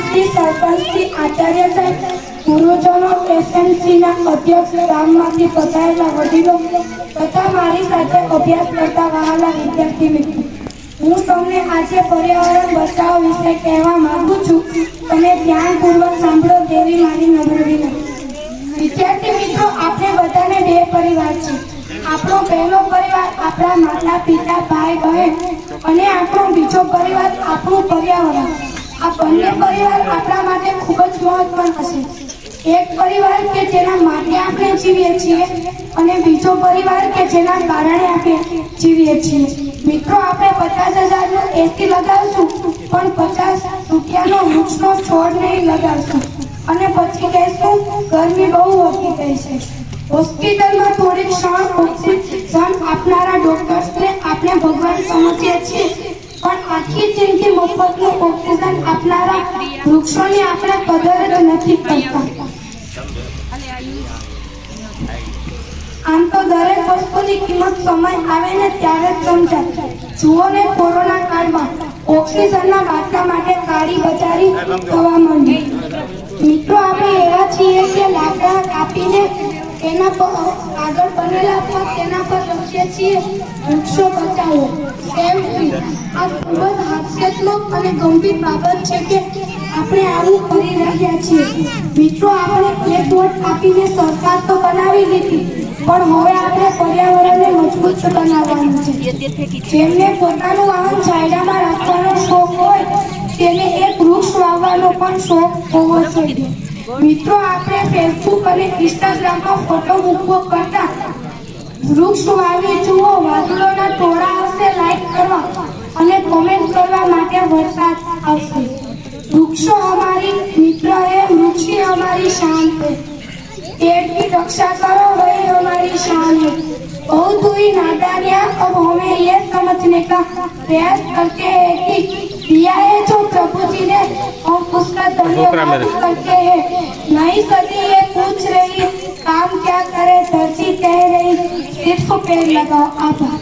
પંચાયતથી સરપંચથી આચાર્ય સાહેબ, ગુરુજનો, એસએમસીના અધ્યક્ષ, ગામમાંથી પધારેલા વડીલો તથા મારી સાથે અભ્યાસ કરતા વહાલા વિદ્યાર્થી મિત્રો, હું તમને આજે પર્યાવરણ બચાવ વિશે કહેવા માંગુ છું. તમે ધ્યાનપૂર્વક સાંભળો તેવી મારી નમ્ર વિનંતી. વિદ્યાર્થી મિત્રો, આપણે બધાને બે પરિવાર છે. આપણો પહેલો પરિવાર આપણા માતા પિતા ભાઈ બહેન અને આપણો બીજો પરિવાર આપણું પર્યાવરણ. આ બંને પરિવાર આપણા માટે ખૂબ જ મહત્વના છે. એક પરિવાર કે જેના માટે આપણે જીવીએ છીએ અને બીજો પરિવાર કે જેના કારણે આપણે જીવીએ છીએ. મિત્રો, આપણે 50,000 નું એસી લગાવશું પણ 50 રૂપિયાનો વૃક્ષનો છોડ નહીં લગાવશું અને પછી કહેશું ગરમી બહુ વધી ગઈ છે. હોસ્પિટલમાં થોડીક ક્ષણ ઓક્સિજન આપનારા ડોક્ટર્સને આપણે ભગવાન સમજીએ છીએ, પણ આખી જિંદગી મફતનું ઓક્સિજન આપનારા વૃક્ષોની આપણે કદર જ નથી કરતા. આમ તો દરેક વસ્તુની કિંમત સમય આવે ને ત્યારે જ સમજાય. જુઓ ને, કોરોના કાળમાં ઓક્સિજનના બાટલા માટે કાળી બજારી થવા માંડી. મિત્રો, આપણે એવા છીએ કે લાકડા કાપીને તેના પર આગળ બનેલા પર તેના પર લખીએ છીએ વૃક્ષો બચાવો, સેવ ટ્રી. આ ખૂબ જ હાસ્યાત્મક અને ગંભીર બાબત છે કે આપણે આવું કરી રહ્યા છીએ. મિત્રો, આપણે એક વોટ આપીને સરકાર તો બનાવી લીધી, પણ હવે આપણે પર્યાવરણને મજબૂત બનાવવાનું છે. જેમને પોતાનું વાહન છાંયડામાં રાખવાનો શોખ હોય તેને એક વૃક્ષ વાવવાનો પણ શોખ હોવો જોઈએ. મિત્રો, આપણે ફેસબુક અને ઇન્સ્ટાગ્રામમાં ફોટો મૂકવો કરતા વૃક્ષ વાવી જુઓ. વાદળોના ટોળા આવશે લાઈક કરવા અને કોમેન્ટ કરવા માટે વરસાદ આવશે. વૃક્ષો हमारी मित्र है, वृक्ष हमारी शान है. पेड़ की रक्षा करो, वही हमारी शान है. बहुत हुई नादानियां, अब हमें ये समझने का प्रयास करते हैं कि दिया है जो प्रभु जी ने, हम उसका धन्यवाद करते हैं. नई सदी ये पूछ रही काम क्या करे, धरती कह रही सिर्फ पेड़ लगाओ. आभार.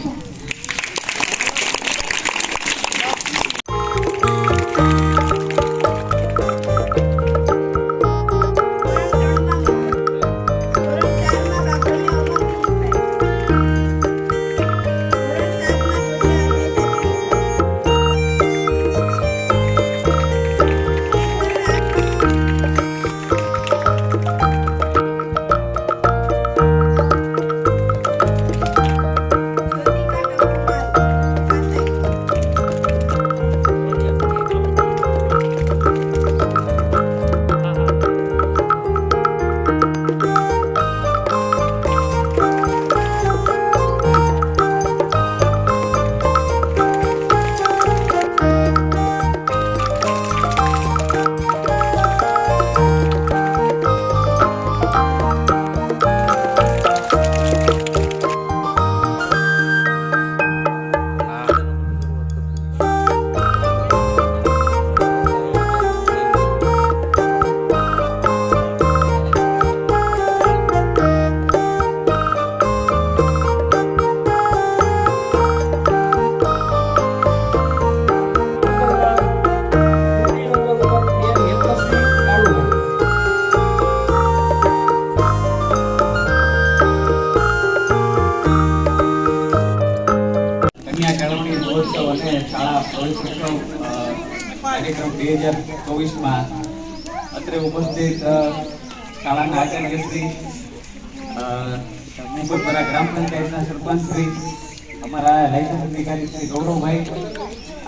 કાર્યક્રમ 2024 અત્રે ઉપસ્થિત શાળાના આચાર્યશ્રી, મુંબઈપરા ગ્રામ પંચાયતના સરપંચશ્રી, અમારા લાયસન્સ અધિકારી શ્રી ગૌરવભાઈ,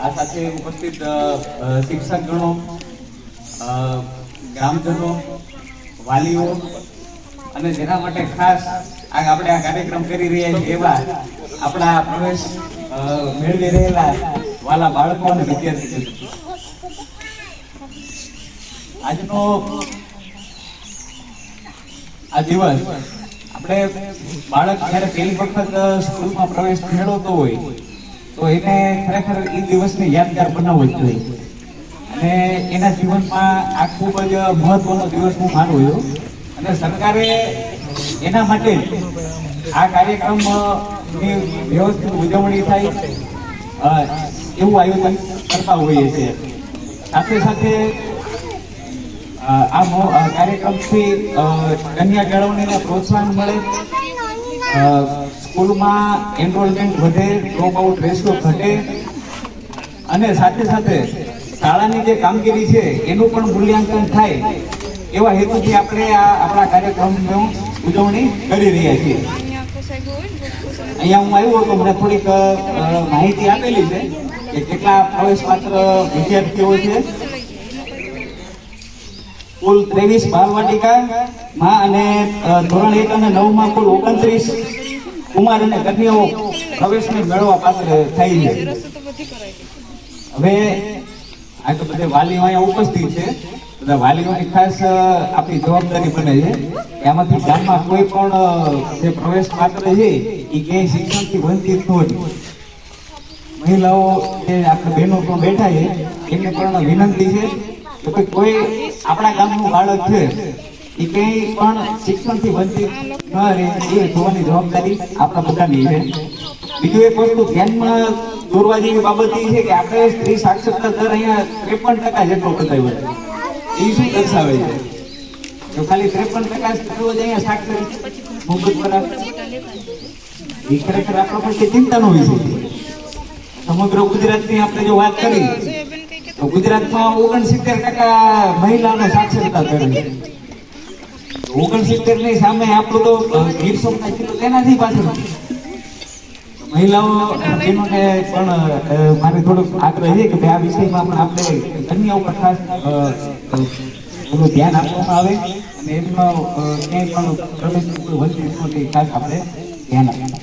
આ સાથે ઉપસ્થિત શિક્ષકગણો, ગ્રામજનો, વાલીઓ અને જેના માટે ખાસ આપણે આ કાર્યક્રમ કરી રહ્યા છીએ એવા આપણા પ્રવેશ મેળવી રહેલા વાલા બાળકો અને વિદ્યાર્થી મિત્રો, આજનો આ દિવસ આપણે બાળક જ્યારે પહેલી વખત સ્કૂલમાં પ્રવેશ મેળવતો હોય તો એને ખરેખર એ દિવસને યાદગાર બનાવવો જ જોઈએ અને એના જીવનમાં આ ખૂબ જ મહત્વનો દિવસ હું માનું છું અને સરકારે એના માટે આ કાર્યક્રમની વ્યવસ્થિત ઉજવણી થાય એવું આયોજન કરતા હોઈએ છીએ. સાથે સાથે આ કાર્યક્રમથી કન્યા કેળવણીને પ્રોત્સાહન મળે, સ્કૂલમાં એનરોલમેન્ટ વધે, ડ્રોપ આઉટ રેશિયો ઘટે અને સાથે સાથે શાળાની જે કામગીરી છે એનું પણ મૂલ્યાંકન થાય એવા હેતુથી આપણે આપણા કાર્યક્રમની ઉજવણી કરી રહ્યા છીએ. અહીંયા હું આવ્યો તો મને થોડીક માહિતી આપેલી છે કે કેટલા પ્રવેશપાત્ર વિદ્યાર્થીઓ છે. કુલ 23 બાલવાટિકામાં અને ધોરણ 1 અને 9 માં કુલ 29 કુમાર અને કન્યાઓ પ્રવેશને મેળવવા પાત્ર થઈ છે. હવે આ તો બધા વાલીઓ અહીંયા ઉપસ્થિત છે, બધા વાલીઓની ખાસ આપણી જવાબદારી બને છે કે આમાંથી ગામમાં કોઈ પણ જે પ્રવેશ પાત્ર છે એ ક્યાંય શિક્ષણથી વંચિત ન હોય. મહિલાઓ જે આપણે બહેનો પણ બેઠા છે એમને પણ વિનંતી છે કે કોઈ આપણા ગામનું બાળક છે એ ક્યાંય પણ શિક્ષણથી વંચિત ન રહે એ જોવાની જવાબદારી આપણા બધાની છે. બીજું એક વસ્તુ ધ્યાનમાં દોરવા જેવી બાબત એ છે કે આપણે સ્ત્રી સાક્ષરતા દર અહીંયા 53% જેટલો બતાવ્યો છે. એ શું દર્શાવે છે? તો ખાલી 53% સ્ત્રીઓ જ અહીંયા સાક્ષર મુકત કરાવે એ ખરેખર આપણા માટે ચિંતાનો વિષય છે. સમગ્ર ગુજરાતની આપણે જો વાત કરી તો ગુજરાતમાં 69% મહિલાનો સાક્ષરતા દર છે. 69 ની સામે આપણું તો ગીર સોમનાથ જિલ્લો તેનાથી પાછળ છે. મહિલાઓ બહેનોને પણ મારે થોડોક આગ્રહ છે કે આ વિષયમાં પણ આપણે કન્યા ઉપર ખાસ થોડું ધ્યાન આપવામાં આવે અને એમનો ક્યાંય પણ પ્રવેશ વંચિત ખાસ આપણે ધ્યાન આપીએ.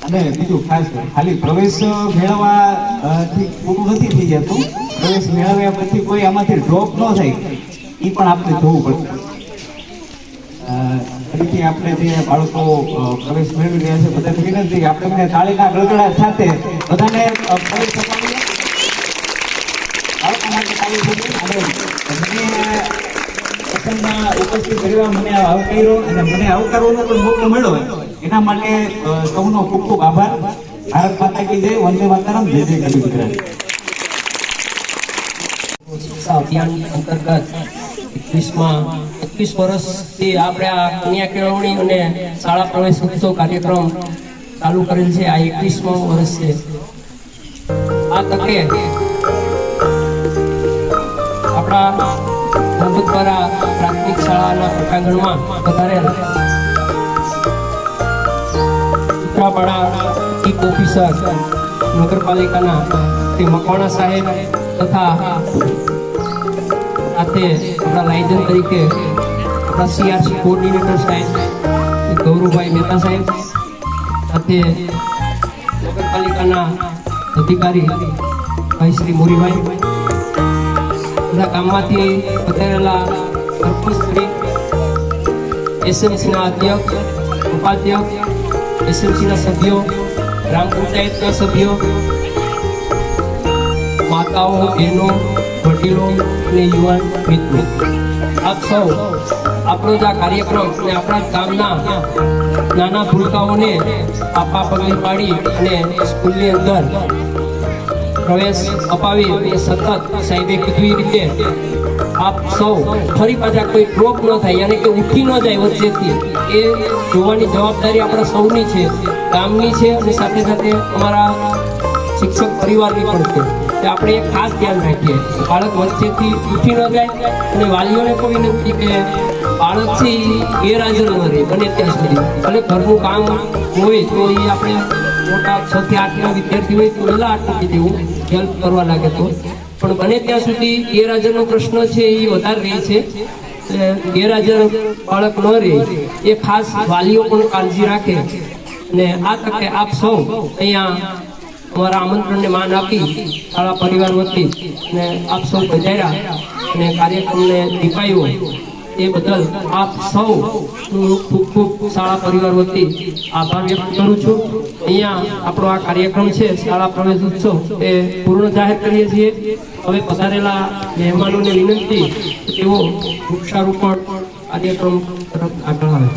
અને બીજું ખાસ ખાલી પ્રવેશ મેળવવાથી પૂરું નથી થઈ જતું. પ્રવેશ મેળવ્યા પછી કોઈ આમાંથી ડ્રોપ ન થાય એ પણ આપણે જોવું પડશે. ફરીથી આપણે જે બાળકો પ્રવેશ મેળવી રહ્યા છે બધાને વિનંતી કે આપણે તાળીના ગળગળાટ સાથે બધાને પ્રવેશ અપાવીએ. બાળકો માટે તાળી બની અને મને પ્રસંગમાં ઉપસ્થિત કરવા મને આવકાર્યો અને મને આવકારવાનો પણ મોકો મળ્યો એના માટે સૌનો ખૂબ ખૂબ આભાર. ભારત માતા કી જય, વંદે માતરમ, જય જય ગરવી ગુજરાત. શિક્ષા અભિયાન અંતર્ગત 21 વર્ષથી આપણે આ કન્યા કેળવણી અને શાળા પ્રવેશ ઉત્સવ કાર્યક્રમ ચાલુ કરેલ છે. આ 21મું વર્ષ છે. આ તકે આપણા ધંધુકપરા પ્રાથમિક શાળાના પટાંગણમાં વધારેલ ઉત્તરાપાડા ચીફ ઓફિસર નગરપાલિકાના તે મકવાણા સાહેબ તથા સાથે આપણા લાયજન તરીકે આપણા CRC કોઓર્ડિનેટર સાહેબ ગૌરવભાઈ મહેતા સાહેબ, સાથે નગરપાલિકાના અધિકારી ભાઈ શ્રી મોરીભાઈ, બધા ગામમાંથી પધારેલા સરપંચશ્રી, SMCના અધ્યક્ષ, ઉપાધ્યક્ષ, SMCના સભ્યો, ગ્રામ પંચાયતના સભ્યો, માતાઓ, બહેનો, વડીલો અને યુવાન મિત્રો, આપ સૌ આપણો જ આ કાર્યક્રમ અને આપણા ગામના નાના ભૂલકાઓને આપા પગલે પાડી અને સ્કૂલની અંદર પ્રવેશ અપાવી અને સતત સાહેબે કીધું એ રીતે આપ સૌ ફરી પાછા કોઈ ડ્રોપ ન થાય યાની કે ઉઠી ન જાય વચ્ચેથી એ જોવાની જવાબદારી આપણા સૌની છે, ગામની છે અને સાથે સાથે અમારા શિક્ષક પરિવારની પણ છે. આપણે એક ખાસ ધ્યાન રાખીએ બાળક વચ્ચેથી ઉઠી ન જાય અને વાલીઓને પણ વિનંતી કે બાળક છે ગેરહાજર ન રહે બને ત્યાં સુધી. ભલે ઘરનું કામ હોય તો એ આપણે મોટા 6 થી 8ના વિદ્યાર્થી હોય તો વહેલા આટલું દેવું હેલ્પ કરવા લાગે તો, પણ બને ત્યાં સુધી ગેરહાજરનો પ્રશ્ન છે એ વધારે રહે છે. ગેરહાજર બાળક ન રહે એ ખાસ વાલીઓ પણ કાળજી રાખે. અને આ તકે આપ સૌ અહીંયા અમારા આમંત્રણને માન આપી શાળા પરિવાર વતી અને આપ સૌ પધાર્યા અને કાર્યક્રમને દીપાયો એ બદલ આપ સૌ હું ખૂબ ખૂબ શાળા પરિવાર વતી આભાર વ્યક્ત કરું છું. અહીંયા આપણો આ કાર્યક્રમ છે શાળા પ્રવેશ ઉત્સવ એ પૂર્ણ જાહેર કરીએ છીએ. હવે પધારેલા મહેમાનોને વિનંતી કે તેઓ વૃક્ષારોપણ કાર્યક્રમ તરફ આગળ આવે.